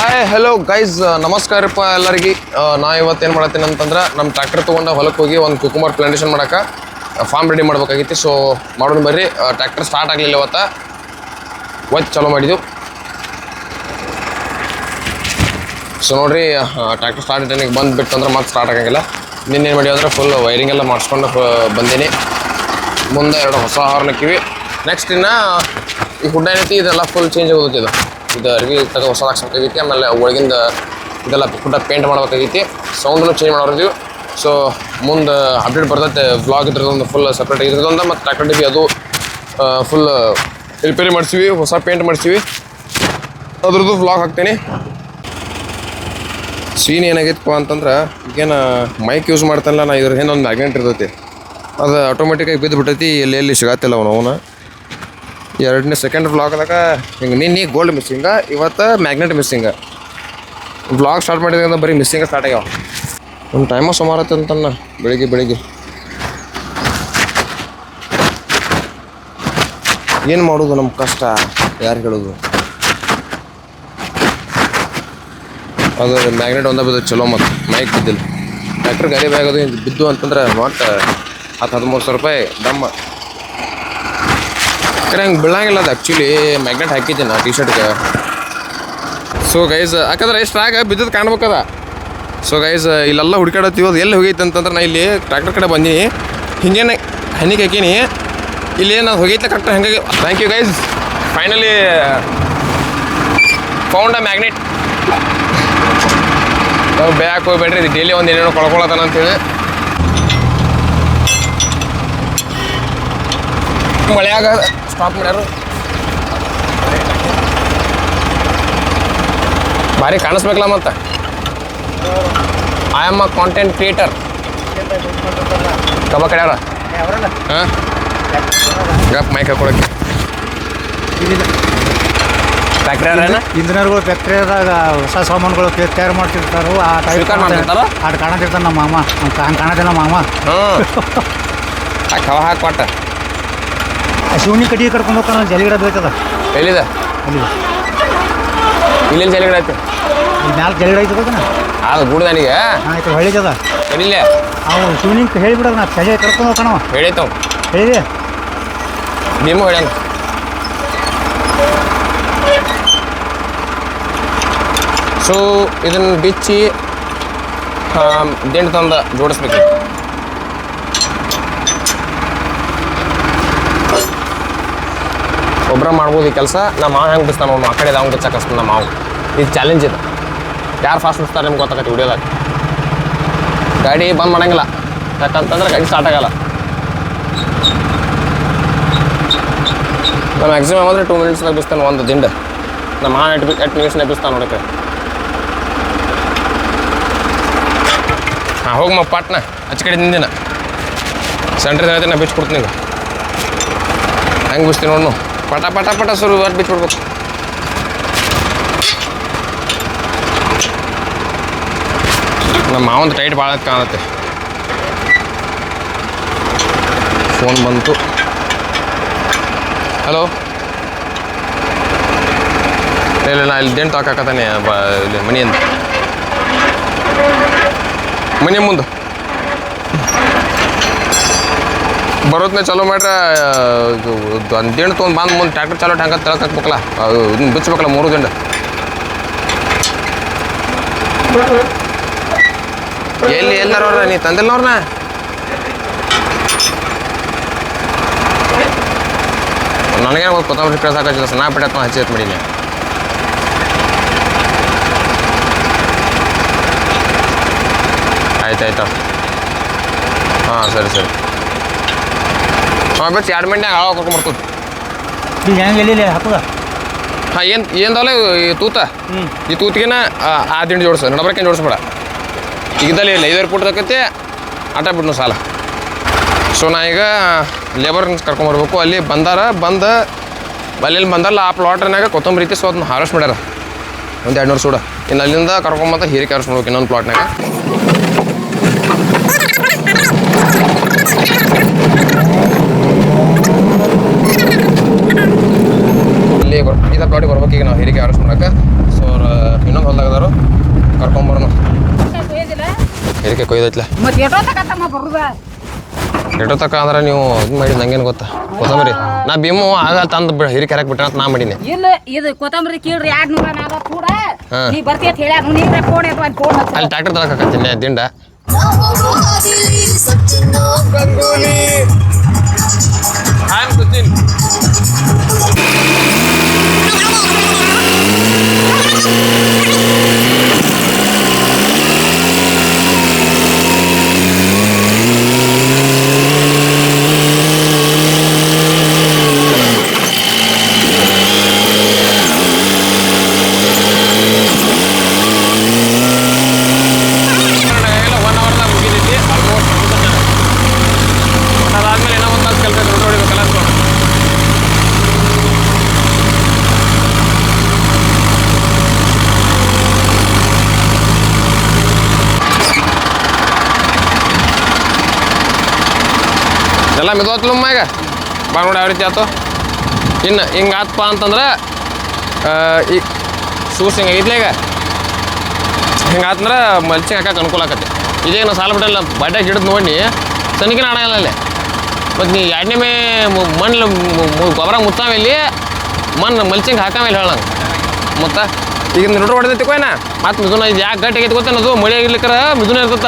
Hi hello guys, ನಮಸ್ಕಾರಪ್ಪ ಎಲ್ಲರಿಗೆ. ನಾ ಇವತ್ತೇನು ಮಾಡತ್ತೀನಿ ಅಂತಂದ್ರೆ ನಮ್ಮ ಟ್ರ್ಯಾಕ್ಟರ್ ತೊಗೊಂಡು ಹೊಲಕ್ಕೆ ಹೋಗಿ ಒಂದು ಕುಕುಂಬರ್ ಪ್ಲಾಂಟೇಶನ್ ಮಾಡೋಕೆ ಫಾರ್ಮ್ ರೆಡಿ ಮಾಡ್ಬೇಕಾಗಿತ್ತು. ಸೊ ಮಾಡೋಣ ಬರ್ರಿ. ಟ್ರ್ಯಾಕ್ಟರ್ ಸ್ಟಾರ್ಟ್ ಆಗಲಿಲ್ಲ ಇವತ್ತು ಚಲೋ ಮಾಡಿದ್ದು. ಸೊ ನೋಡಿರಿ, ಟ್ರ್ಯಾಕ್ಟರ್ ಸ್ಟಾರ್ಟ್ ಟೈಮಿಗೆ ಬಂದುಬಿಟ್ಟು ಅಂದ್ರೆ ಮತ್ತೆ ಸ್ಟಾರ್ಟ್ ಆಗಂಗಿಲ್ಲ. ನಿನ್ನೇನು ಮಾಡಿ ಅಂದರೆ ಫುಲ್ ವೈರಿಂಗ್ ಎಲ್ಲ ಮಾಡಿಸ್ಕೊಂಡು ಬಂದೀನಿ. ಮುಂದೆ 2 ಹೊಸ ಹಾರ್ನ್ ಹಾಕಿವಿ. ನೆಕ್ಸ್ಟ್ ಇನ್ನು ಈ ಹುಡ್ಡ ಏನೈತಿ ಇದೆಲ್ಲ ಫುಲ್ ಚೇಂಜ್ ಆಗೋದೈತಿ. ಇದು ಅರ್ವಿ ತಗ ಹೊಸ ಹಾಕ್ಸ್ಬೇಕಾಗೈತಿ. ಆಮೇಲೆ ಒಳಗಿಂದ ಇದೆಲ್ಲ ಹುಡ್ಡ ಪೇಂಟ್ ಮಾಡ್ಬೇಕಾಗೈತಿ. ಸೌಂಡನ್ನು ಚೇಂಜ್ ಮಾಡೋರಿದ್ದೀವಿ. ಸೊ ಮುಂದೆ ಅಪ್ಡೇಟ್ ಬರ್ತೈತೆ. ವ್ಲಾಗ್ ಇದ್ರದ್ದೊಂದು ಫುಲ್ ಸಪ್ರೇಟ್ ಆಗಿರೋದೊಂದು ಮತ್ತು ಟ್ರ್ಯಾಕ್ಟರ್ ಡಿಬಿ ಅದು ಫುಲ್ ರಿಪೇರಿ ಮಾಡಿಸ್ತೀವಿ, ಹೊಸ ಪೇಂಟ್ ಮಾಡಿಸ್ತೀವಿ. ಅದ್ರದ್ದು ವ್ಲಾಗ್ ಹಾಕ್ತೀನಿ. ಸೀನ್ ಏನಾಗೈತಪ್ಪ ಅಂತಂದ್ರೆ ಈಗೇನು ಮೈಕ್ ಯೂಸ್ ಮಾಡ್ತಾನಲ್ಲ, ನಾ ಇದ್ರ ಹಿಂದೆ ಒಂದು ಮ್ಯಾಗ್ನೆಟ್ ಇರ್ತೈತಿ. ಅದು ಆಟೋಮೆಟಿಕಾಗಿ ಬಿದ್ದು ಬಿಟ್ಟೈತಿ. ಎಲ್ಲಿ ಸಿಗತ್ತಿಲ್ಲ ಅವನು. 2ನೇ ಸೆಕೆಂಡ್ ವ್ಲಾಗ್ದಾಗ ಹಿಂಗೆ ನಿನ್ನೆ ಗೋಲ್ಡ್ ಮಿಸ್ಸಿಂಗ, ಇವತ್ತು ಮ್ಯಾಗ್ನೆಟ್ ಮಿಸ್ಸಿಂಗ. ವ್ಲಾಗ್ ಸ್ಟಾರ್ಟ್ ಮಾಡಿದ್ರಿಂದ ಬರೀ ಮಿಸ್ಸಿಂಗ ಸ್ಟಾರ್ಟ್ ಆಗ್ಯಾವ. ಒಂದು ಟೈಮು ಸುಮಾರು ಅಂತನ್ನ ಬೆಳಿಗ್ಗೆ ಏನು ಮಾಡೋದು ನಮ್ಮ ಕಷ್ಟ ಯಾರು ಹೇಳೋದು. ಅದು ಮ್ಯಾಗ್ನೆಟ್ ಒಂದ ಬಿದ್ದು ಚಲೋ, ಮತ್ತು ಮೈಕ್ ಬಿದ್ದಿಲ್ಲ. ಟ್ರ್ಯಾಕ್ಟರ್ ಗಾಡಿ ಬ್ಯಾಗದು ಬಿದ್ದು ಅಂತಂದ್ರೆ ಮತ್ತೆ 10-13 ಸಾವಿರ ರೂಪಾಯಿ ದಮ್ಮ. ಹಂಗೆ ಬೀಳಂಗಿಲ್ಲ. ಅದು ಆ್ಯಕ್ಚುಲಿ ಮ್ಯಾಗ್ನೆಟ್ ಹಾಕಿದ್ದೀನಿ ನಾ ಟಿ ಶರ್ಟ್ಗೆ. ಸೊ ಗೈಸ್, ಯಾಕಂದ್ರೆ ಎಷ್ಟ್ರಾಗ ಬಿದ್ದದ್ದು ಕಾಣ್ಬೇಕದ. ಸೊ ಗೈಸ್, ಇಲ್ಲೆಲ್ಲ ಹುಡುಕಾಡತ್ತೀವಿ. ಅದು ಎಲ್ಲಿ ಹೋಗೈತೆ ಅಂತಂದ್ರೆ ನಾ ಇಲ್ಲಿ ಟ್ರ್ಯಾಕ್ಟರ್ ಕಡೆ ಬಂದೀನಿ. ಹಿಂಗೇನೆ ಹನಿಗೆ ಹಾಕೀನಿ. ಇಲ್ಲಿ ನಾನು ಹೋಗೈತೆ ಕರೆಕ್ಟ್ ಹಂಗಾಗಿ. Thank you guys, finally found a magnet. ನಾವು ಬ್ಯಾಕ್ ಹೋಗ್ಬೇಡ್ರಿ, ಇದು ಡೈಲಿ ಒಂದು ಏನೇನೋ ಕಳ್ಕೊಳತಾನ ಅಂತೇಳಿ. ಮಳೆಯಾಗ ಸ್ಟಾಪ್ ಮಾಡ್ಯಾರು. ಭಾರಿ ಕಾಣಿಸ್ಬೇಕಲ್ಲ. ಮತ್ತು I am a content creator. ಕಬ್ಬ ಕಡ್ಯಾರ ಹಾಂ ಗಪ್ ಮೈಕ್ ಹಾಕೊಳಕ್ಕೆ ಫ್ಯಾಕ್ಟ್ರಿಯಾರೇನ ಇಂಜಿನಿಯರ್ಗಳು ಫ್ಯಾಕ್ಟ್ರಿಯಾದಾಗ ಹೊಸ ಸಾಮಾನುಗಳು ತಯಾರು ಮಾಡ್ತಿರ್ತಾರೋ ಆ ಟೈಪ್ ಮಾಡ್ತಿರ್ತಾರ. ಅದು ಕಾಣತಿರ್ತಾನೆ ನಮ್ಮ ಮಾಮ. ಹಂಗೆ ಕಾಣತಿಲ್ಲ ಮಾಮ. ಹಾಂ ಕವ ಹಾಕಿ ಕೊಟ್ಟ ಶಿವನಿ ಕಟ್ಟಿಗೆ ಕರ್ಕೊಂಡು ಹೋಗ್ತಾನ. ಜಲಿಗಿಡ ಬೇಕದ. ಎಲ್ಲಿದೆ? ಅಲ್ಲಿ ಇಲ್ಲೆಲ್ಲಿ ಜಲಿಗಡೆ ಆಯ್ತು. ಈಗ 4 ಜಲಿಗಿಡ ಐತೆ ಗೊತ್ತಾನ. ಅದು ಗೂಡು ನನಗೆ ಆಯ್ತು ಹೊಳಿತದ. ಎಲ್ಲಿಲ್ಲ ಅವು ಶಿವನಿಗೆ ಹೇಳಿಬಿಡೋದು. ನಾ ಚಳಿ ಕರ್ಕೊಂಡು ಹೋಗ್ತಾನವ. ಹೇಳೈತವ ಹೇಳಿದೆ ನಿಮ್ಮ ಹೇಳ್ಯಾನ. ಸೊ ಇದನ್ನು ಬಿಚ್ಚಿ ದಿಂಡು ತಂದು ಜೋಡಿಸ್ಬೇಕು. ಒಬ್ಬರ ಮಾಡ್ಬೋದು ಈ ಕೆಲಸ. ನಮ್ಮ ಮಾವು ಹೆಂಗೆ ಬಿಸ್ತಾನ ಅವ್ನು ಆ ಕಡೆ ಅವ್ನು ಬಿಚ್ಚಕ್ಕೆ ಕಷ್ಟ. ನಮ್ಮ ಮಾವು ಇದು ಚಾಲೆಂಜ್ ಇದೆ. ಯಾರು ಫಾಸ್ಟ್ ಬಿಡ್ತಾರೆ ನಿಮ್ಗೆ ಗೊತ್ತಾಗತ್ತೆ ವಿಡಿಯೋದಾಗ. ಗಾಡಿ ಬಂದ್ ಮಾಡೋಂಗಿಲ್ಲ, ಯಾಕಂತಂದ್ರೆ ಗಾಡಿ ಸ್ಟಾರ್ಟ್ ಆಗಲ್ಲ. ನಾನು ಮ್ಯಾಕ್ಸಿಮಮ್ ಅಂದರೆ 2 ಮಿನಿಟ್ಸ್ನಾಗ ಬಿಸ್ತಾನೆ ಒಂದು ದಿಂಡು. ನಮ್ಮ ಮಾವು 8 ಮಿನಿಟ್ಸ್ನಾಗ ಬಿಸ್ತಾನೆ ನೋಡಕ್ಕೆ. ಹಾಂ ಹೋಗಮ್ಮ ಪಾಟ್ನ ಆಚೆ ಕಡೆ ನಿಂದಿನ ಸೆಂಟ್ರಿಗೆ ಹೇಳ್ತೀನಿ. ನಾ ಬಿಚ್ಕೊಡ್ತೀನಿ. ಈಗ ಹೆಂಗೆ ಬಿಸ್ತೀನಿ ನೋಡು. ಪಟ ಪಟ ಪಟ ಸುರು ಒಟ್ಟು ಬಿಚ್ಬಿಡ್ಬೇಕು. ನಮ್ಮ ಮಾವಂದು ಟೈಟ್ ಭಾಳ ಕಾಣುತ್ತೆ. ಫೋನ್ ಬಂತು. ಹಲೋ, ಇಲ್ಲ ನಾ ಇಲ್ಲಿ ದಿಂಡು ಹಾಕಾಕತ್ತಾನೆ ಇಲ್ಲಿ ಮನೆಯಿಂದ. ಮನೆ ಮುಂದೆ ಬರೋದ್ನೇ ಚಲೋ ಮಾಡ್ರೆ ಒಂದು ದಿಂಡು ತೊಗೊಂಡು ಬಂದು ಮುಂದೆ ಟ್ರ್ಯಾಕ್ಟರ್ ಚಾಲೋ ಹಂಗೆ ತಳಕ್ಕೆ ಹಾಕ್ಬೇಕಲ್ಲ. ಅದು ಇದನ್ನ ಬಿಚ್ಚಬೇಕಲ್ಲ 3 ದಿಂಡು. ಎಲ್ಲಾರವ್ರ ನೀ ತಂದಿಲ್ಲ ಅವ್ರನ್ನ. ನನಗೇನು ಕೊತ್ತಂಬರಿ ಕಳ್ಸಿ ಹಾಕಿಲ್ಲ. ಸಣ್ಣ ಬಿಟ್ಟತ್ತ ಹಚ್ಚಿ ಮಾಡೀನಿ. ಆಯ್ತು ಹಾಂ ಸರಿ. ಹಾಂ ಬೆಚ್ಚ 2 ಮಿನಿಟ್ನಾಗ ಹಾಳು ಕರ್ಕೊಂಬರ್ತದೆ. ಈಗ ಹೆಂಗೆ ಎಲ್ಲಿ ಹಾಕೋದ? ಹಾಂ ಏನದಲ್ಲ ಈ ತೂತ. ಈ ತೂತಿಗೆನ ಆ ದಿಂಡು ಜೋಡಿಸ, ನಡಬರ್ಕೇನು ಜೋಡಿಸ್ಬೇಡ. ಈಗಿದ್ದಲ್ಲಿ 5 ಫೂಟ್ ಆಕೈತಿ. ಆಟ ಬಿಡ್ನು ಸಾಲ. ಸೊ ನಾ ಈಗ ಲೇಬರ್ನ ಕರ್ಕೊಂಬರ್ಬೇಕು. ಅಲ್ಲಿ ಬಂದು ಅಲ್ಲಿ ಬಂದಲ್ಲ ಆ ಪ್ಲಾಟ್ನಾಗ ಕೊತ್ತಂಬರಿ ಐತಿ. ಸೊ ಅದನ್ನ ಹಾರ್ವೆಸ್ಟ್ ಮಾಡ್ಯಾರ ಒಂದು 200 ಸೂಡ. ಇನ್ನು ಅಲ್ಲಿಂದ ಕರ್ಕೊಂಬಂತ ಹೀರಿಕೆ ಹಾರ್ವೆಸ್ಟ್ ಮಾಡ್ಬೇಕು ಇನ್ನೊಂದು ಪ್ಲಾಟ್ನಾಗ. ಇಲ್ಲಿ ಇದ ಪ್ಲಾಟಿಗೆ ಬರ್ಬೇಕು ಈಗ ನಾವು ಹೀರಿಗೆ ಹಾರ್ವೆಸ್ಟ್ ಮಾಡೋಕೆ. ಸೊ ಇನ್ನೊಂದು ಬೆಂಡೆಕಾಯಿ ಕೊಯ್ದೈತ್ಲೆ ಮತ್ತೆ ಎಷ್ಟೋ ತಗತ್ತಮ್ಮ ಬರುದ ಎಷ್ಟೋ ತಕ ಅಂದ್ರೆ ನೀವು ಇದು ಮಾಡಿ ನಂಗೇನು ಗೊತ್ತಾ ಕೊತ್ತಂಬರಿ ನಾ ಭೀಮು ಆಗ ತಂದು ಹಿರಿಕೆ ಹಾಕಿ ಬಿಟ್ಟ ಅಂತ ನಾ ಮಾಡೀನಿ ಇಲ್ಲ ಇದು ಕೊತ್ತಂಬರಿ ಕೀಳ್ರಿ 240 ಕೂಡ ನೀ ಬರ್ತಿ ಅಂತ ಹೇಳ್ಯಾರ ನೀವೇ ಫೋನ್ ಎತ್ತು ಫೋನ್ ಅಲ್ಲಿ ಟ್ರ್ಯಾಕ್ಟರ್ ತರಕತ್ತೀನಿ ದಿಂಡ ಅದಾದ್ಮೇಲೆ ಏನೋ ಒಂದು ತಾಸು ಕೆಲಸ ರೋಡ್ ಹೊಡಿಬೇಕಲ್ಲ ಅಂತ ಎಲ್ಲ ಮೆದುವತ್ಲಮ್ಮ ಈಗ ಬಾ ನೋಡಿ ಯಾವ ರೀತಿ ಆಯ್ತು ಇನ್ನು ಹಿಂಗೆ ಆತಪ್ಪ ಅಂತಂದ್ರೆ ಈಗ ಶೂಸ್ ಹಿಂಗೆ ಐತ್ಲೆ ಈಗ ಹಿಂಗೆ ಆತಂದ್ರೆ ಮಲ್ಚಿಂಗ್ ಹಾಕಕ್ಕೆ ಅನುಕೂಲ ಆಕತ್ತೆ ಇದೇನು ಸಾಲ ಬಿಟ್ಟಲ್ಲ ಬಡ್ಡೆ ಗಿಡದ ನೋಡಿ ಸನಿಕಿನ ಆಡಲ್ಲ ಅಲ್ಲೇ ಮತ್ತು ನೀ ಎರಡನೇ ಮೇ ಮಣ್ಣು ಗೊಬ್ಬರ ಮುತ್ತಾವ ಇಲ್ಲಿ ಮಣ್ಣು ಮಲ್ಚಿಂಗ್ ಹಾಕಾಮೇಲೆ ಹೇಳಂಗೆ ಮತ್ತು ಈಗ ರೋಡ್ ಹೊಡೆದೈತಿ ಕೊಯ್ನ ಮತ್ತು ಮಿದುನ ಇದು ಯಾಕೆ ಗಟ್ಟಿ ಆಗೈತಿ ಗೊತ್ತೇನದು ಮಳೆ ಆಗಿರ್ಲಿಕ್ಕಾರ ಮಿದುನ ಇರ್ತತ್ತ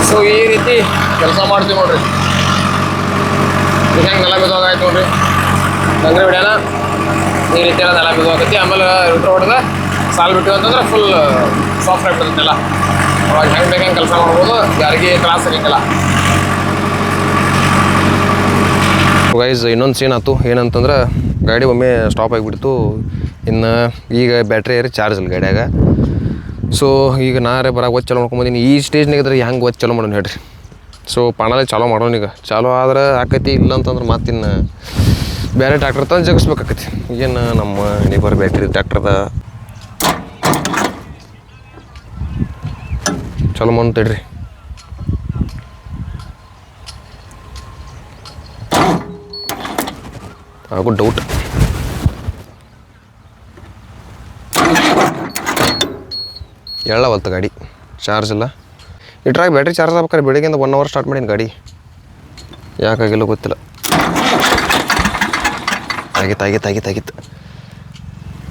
ಸೊ ಈ ರೀತಿ ಕೆಲಸ ಮಾಡ್ತೀವಿ ನೋಡ್ರಿ ಈಗ ಹೆಂಗೆ ನೆಲ ಬಿದ್ದೋಗಾಯ್ತು ನೋಡ್ರಿ ನಂಗ್ರಿ ಬಿಡ್ಯಾನ ಈ ರೀತಿ ಎಲ್ಲ ನೆಲ ಬಿದ್ದೋಗೈತಿ ಆಮೇಲೆ ರಿಟ್ರ್ ಹೊಡೆದ ಸಾಲು ಬಿಟ್ಟು ಅಂತಂದ್ರೆ ಫುಲ್ ಸಾಫ್ಟ್ ಆಗಿಬಿಡ್ತೈತೆಲ್ಲ ಅವಾಗ ಹೆಂಗೆ ಬೇಕಂಗೆ ಕೆಲಸ ಮಾಡ್ಬೋದು ಯಾರಿಗೆ ತ್ರಾಸ ಆಗೈತಿಲ್ಲ ಗೈಸ್ ಇನ್ನೊಂದು ಸೀನ್ ಆಯ್ತು ಏನಂತಂದ್ರೆ ಗಾಡಿ ಒಮ್ಮೆ ಸ್ಟಾಪ್ ಆಗಿಬಿಡ್ತು ಇನ್ನು ಈಗ ಬ್ಯಾಟ್ರಿ ಏರಿ ಚಾರ್ಜ್ ಇಲ್ಲ ಗಾಡಿಯಾಗ ಸೊ ಈಗ ನಾರೇ ಬರಾಗ ಒತ್ತು ಚಾಲೋ ಮಾಡ್ಕೊಂಬಂದಿನಿ ಈ ಸ್ಟೇಜ್ನಾಗ ಇದ್ರೆ ಹೆಂಗೆ ಒತ್ತು ಚಾಲೋ ಮಾಡೋಣ ಹೇಳ್ರಿ ಸೊ ಪಾಣಲೆ ಚಾಲೋ ಮಾಡೋಣ ಈಗ ಚಾಲೋ ಆದ್ರೆ ಆಕೈತಿ ಇಲ್ಲ ಅಂತಂದ್ರೆ ಮತ್ತಿನ್ನು ಬೇರೆ ಟ್ರ್ಯಾಕ್ಟರ್ ತಂದು ಜಗಿಸ್ಬೇಕಾಕೈತಿ ಏನು ನಮ್ಮ ನೇಬರ್ ಬ್ಯಾಟ್ರಿ ಟ್ರ್ಯಾಕ್ಟರ್ದ ಚಾಲೋ ಮಾಡೋಣ ತಡ್ರಿ ಹಾಗೂ ಡೌಟ್ ಎಳ್ಳವಲ್ತು ಗಾಡಿ ಚಾರ್ಜ್ ಇಲ್ಲ ಇಟ್ರಾಗ ಬ್ಯಾಟ್ರಿ ಚಾರ್ಜ್ ಆಗ್ಬೇಕಾರೆ ಬೆಳಿಗ್ಗೆಯಿಂದ 1 ಅವರ್ ಸ್ಟಾರ್ಟ್ ಮಾಡೀನಿ ಗಾಡಿ ಯಾಕಾಗಿಲ್ಲ ಗೊತ್ತಿಲ್ಲ ಆಗಿತ್ತು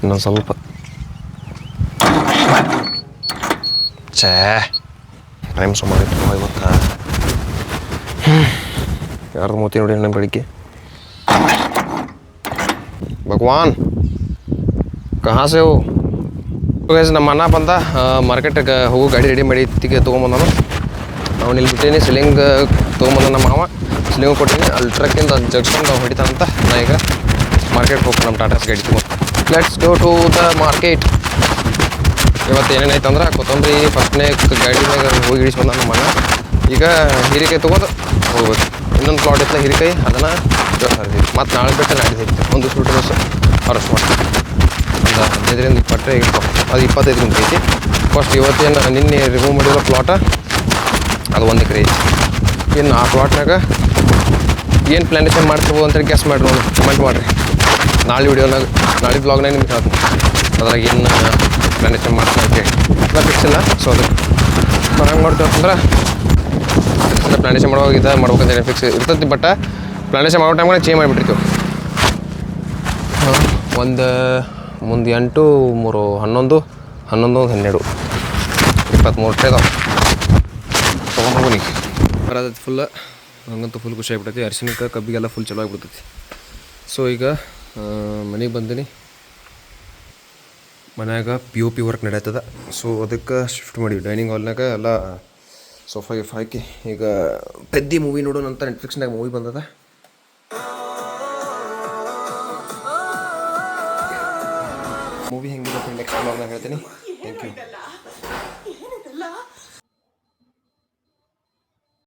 ಇನ್ನೊಂದು ಸ್ವಲ್ಪ ಛೇ ಟೈಮ್ ಸುಮಾರು ಇವತ್ತು ಯಾರ್ದು ಮೂತಿ ನೋಡಿ ನಮ್ಮ ಬೆಳಿಗ್ಗೆ ಭಗವಾನ್ ಕಹಾ ಸೇ ಹೋ ನಮ್ಮ ಅಣ್ಣ ಬಂದ ಮಾರ್ಕೆಟಿಗೆ ಹೋಗೋ ಗಾಡಿ ರೆಡಿ ಮಾಡಿ ತೊಗೊಂಬಂದನು ಅವ್ನು ಇಲ್ಲಿ ಬಿಟ್ಟೀನಿ ಸಿಲಿಂಗ್ ತೊಗೊಂಬಂದ ನಮ್ಮ ಮಾವ ಸಿಲಿಂಗ್ ಕೊಟ್ಟೀನಿ ಅಲ್ಲಿ ಟ್ರಕ್ಕಿಂದ ಜಗ್ಸ್ಕೊಂಡು ಹೊಡಿತಾನಂತ ನಾ ಈಗ ಮಾರ್ಕೆಟ್ಗೆ ಹೋಗ್ತೀನಿ ನಮ್ಮ ಟಾಟಾಸ್ ಗಾಡಿ ತೊಗೊಂಡು let's go to the market ಇವತ್ತು ಏನೇನಾಯ್ತು ಅಂದ್ರೆ ಕೊತ್ತಂಬರಿ ಫಸ್ಟ್ನೇ ಗಾಡಿದಾಗ ಹೋಗಿ ಇಳಿಸ್ಬಂದ ನಮ್ಮ ಅಣ್ಣ ಈಗ ಹೀರೆಕಾಯಿ ತೊಗೊಂಡು ಹೋಗ್ಬೇಕು ಇನ್ನೊಂದು ಪ್ಲಾಟ್ ಇತ್ತಲ್ಲ ಹೀರೆಕಾಯಿ ಅದನ್ನು ಮತ್ತು ನಾಳೆ ಬಿಟ್ಟು ನಾಡಿದ್ದು ಒಂದು ಸೂಟ್ ಬಸ್ ಅರೆಸ್ಟ್ ಮಾಡ್ತೀನಿ ಒಂದು 15-20 ಇರ್ತಾವೆ ಅದು 25 ಗುಂಟೆ ಐತಿ ಫಸ್ಟ್ ಇವತ್ತೇನು ನಿನ್ನೆ ರಿಮೂವ್ ಮಾಡಿರೋ ಪ್ಲಾಟ ಅದು 1 ಎಕರೆ ಐತಿ ಇನ್ನು ಆ ಪ್ಲಾಟ್ನಾಗ ಏನು ಪ್ಲಾನೇಷನ್ ಮಾಡ್ತಿರ್ಬೋದು ಅಂತೇಳಿ ಗೆಸ್ ಮಾಡಿ ನೋಡಿ ಕಮೆಂಟ್ ಮಾಡಿರಿ ನಾಳೆ ವಿಡಿಯೋನಾಗ ನಾಳೆ ಬ್ಲಾಗ್ನಾಗ ನಿಮ್ಗೆ ಹೇಳ್ತೀನಿ ಅದ್ರಾಗ ಏನು ಪ್ಲಾನೇಷನ್ ಮಾಡ್ತೀನಿ ಅಂತೇಳಿ ಎಲ್ಲ ಫಿಕ್ಸ್ ಇಲ್ಲ ಸೊ ಅದಕ್ಕೆ ಹಂಗೆ ಮಾಡ್ತೀವಿ ಅಂತಂದ್ರೆ ಪ್ಲಾನೇಷನ್ ಮಾಡುವಾಗ ಇದು ಮಾಡ್ಬೇಕಂತೇಳಿ ಫಿಕ್ಸ್ ಇರ್ತೈತಿ ಬಟ್ ಪ್ಲಾನೇಷನ್ ಮಾಡೋ ಟೈಮ್ಗೆ ಚೇಂಜ್ ಮಾಡಿಬಿಟ್ಟಿರ್ತೀವಿ ಒಂದು ಮುಂದೆ 8 3 11 11 12 23 ಟ್ರೇ ಅದಾವೆ ತೊಗೊಂಡು ಬರೋದೈತಿ ಫುಲ್ ಹಂಗಂತೂ ಫುಲ್ ಖುಷಿ ಆಗಿಬಿಟ್ಟೈತಿ ಅರಿಶಿನಕ್ಕೆ ಕಬ್ಬಿಗೆಲ್ಲ ಫುಲ್ ಚಲೋ ಆಗಿಬಿಡ್ತೈತಿ ಸೊ ಈಗ ಮನೆಗೆ ಬಂದೀನಿ ಮನ್ಯಾಗ POP ವರ್ಕ್ ನಡೆಯತ್ತದ ಸೊ ಅದಕ್ಕೆ ಶಿಫ್ಟ್ ಮಾಡಿವಿ ಡೈನಿಂಗ್ ಹಾಲ್ನಾಗ ಎಲ್ಲ ಸೋಫಾ ಗಿಫ್ ಹಾಕಿ ಈಗ ಪೆದ್ದಿ ಮೂವಿ ನೋಡೋಣ ಅಂತ ನೆಟ್ಫ್ಲಿಕ್ಸ್ನಾಗ ಮೂವಿ ಬಂದದ ಮೂವಿ ಹೆಂಗಿರುತ್ತೆ ನೆಕ್ಸ್ಟ್ ಬ್ಲಾಗ್ನಾಗ ಹೇಳ್ತೀನಿ ಥ್ಯಾಂಕ್ ಯು